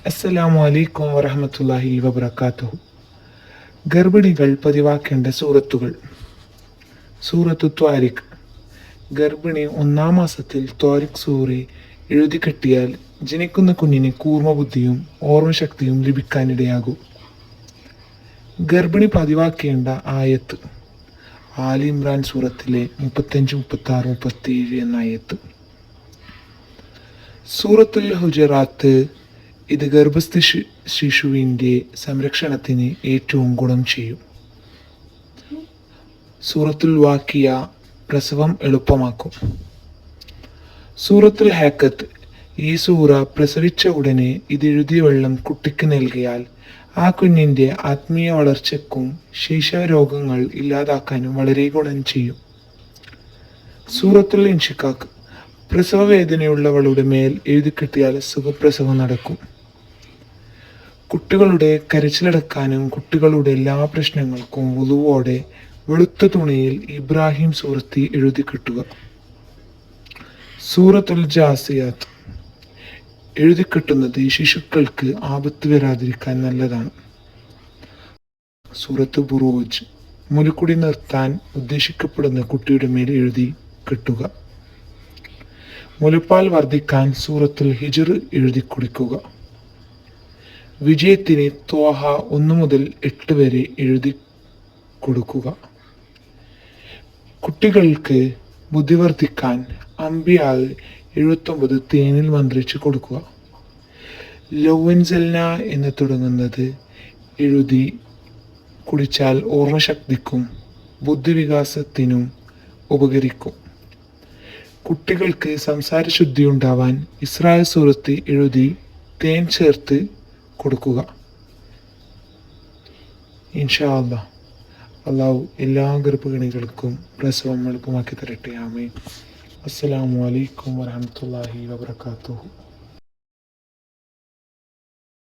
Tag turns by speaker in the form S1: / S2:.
S1: അസ്സലാമു അലൈക്കും വറഹ്മത്തുള്ളാഹി വബറകാതുഹു. ഗർഭിണികൾ പതിവാക്കേണ്ട സൂറത്തുകൾ. സൂറത്തു ത്വാരിഖ്. ഗർഭിണി 1-ാം മാസത്തിൽ ത്വാരിഖ് സൂറ എഴുതി കെട്ടിയാൽ ജനിക്കുന്ന കുഞ്ഞിന് കൂർമ്മബുദ്ധിയും ഓർമ്മശക്തിയും ലഭിക്കാനിടയാകും. ഗർഭിണി പതിവാക്കേണ്ട ആയത്ത്. ആലി ഇമ്രാൻ സൂറത്തിലെ 35, 36, 37 എന്ന ആയത്ത്. സൂറത്തുൽ ഹുജറാത്ത്. ഇത് ഗർഭസ്ഥ ശിശുവിൻ്റെ സംരക്ഷണത്തിന് ഏറ്റവും ഗുണം ചെയ്യും. സൂറത്തുൽ വാക്കിയ. പ്രസവം എളുപ്പമാക്കും. സൂറത്തുൽ ഹാക്കത്ത്. ഈ സൂറ പ്രസവിച്ച ഉടനെ ഇതെഴുതിയ വെള്ളം കുട്ടിക്ക് നൽകിയാൽ ആ കുഞ്ഞിൻ്റെ ആത്മീയ വളർച്ചയ്ക്കും ശൈശവരോഗങ്ങൾ ഇല്ലാതാക്കാനും വളരെ ഗുണം ചെയ്യും. സൂറത്തുൽ ഇൻഷിഖാഖ്. പ്രസവ വേദനയുള്ളവളുടെ മേൽ എഴുതിക്കെട്ടിയാൽ സുഖപ്രസവം നടക്കും. കുട്ടികളുടെ കരച്ചിലടക്കാനും കുട്ടികളുടെ എല്ലാ പ്രശ്നങ്ങൾക്കും വുളുവോടെ വെളുത്ത തുണിയിൽ ഇബ്രാഹിം സൂറത്ത് എഴുതി കെട്ടുക. സൂറത്തുൽ ജാസിയാത്ത്. എഴുതിക്കെട്ടുന്നത് ശിശുക്കൾക്ക് ആപത്ത് വരാതിരിക്കാൻ നല്ലതാണ്. സൂറത്ത് ബുറൂജ്. മുലക്കുടി നിർത്താൻ ഉദ്ദേശിക്കപ്പെടുന്ന കുട്ടിയുടെ മേൽ എഴുതി കെട്ടുക. മുലപ്പാൽ വർദ്ധിക്കാൻ സൂറത്തുൽ ഹിജ്ർ എഴുതി കുടിക്കുക. വിജയത്തിന് ത്വാഹ 1 മുതൽ 8 വരെ എഴുതി കൊടുക്കുക. കുട്ടികൾക്ക് ബുദ്ധി വർദ്ധിക്കാൻ അംബിയാ 79 തേനിൽ മന്ത്രിച്ച് കൊടുക്കുക. ലൗവൻസൽന എന്ന് തുടങ്ങുന്നത് എഴുതി കുടിച്ചാൽ ഓർമ്മശക്തിക്കും ബുദ്ധിവികാസത്തിനും ഉപകരിക്കും. കുട്ടികൾക്ക് സംസാരശുദ്ധി ഉണ്ടാവാൻ ഇസ്രാ സൂറത്ത് എഴുതി തേൻ ചേർത്ത് കൊടുക്കുക. ഇൻഷാ അല്ലാഹ്. അള്ളാഹു എല്ലാ ഗർഭിണികൾക്കും പ്രസവം എളുപ്പമാക്കി തരട്ടെ. ആമീൻ. അസ്സലാമു അലൈക്കും വറഹ്മത്തുള്ളാഹി വബറകാതുഹു.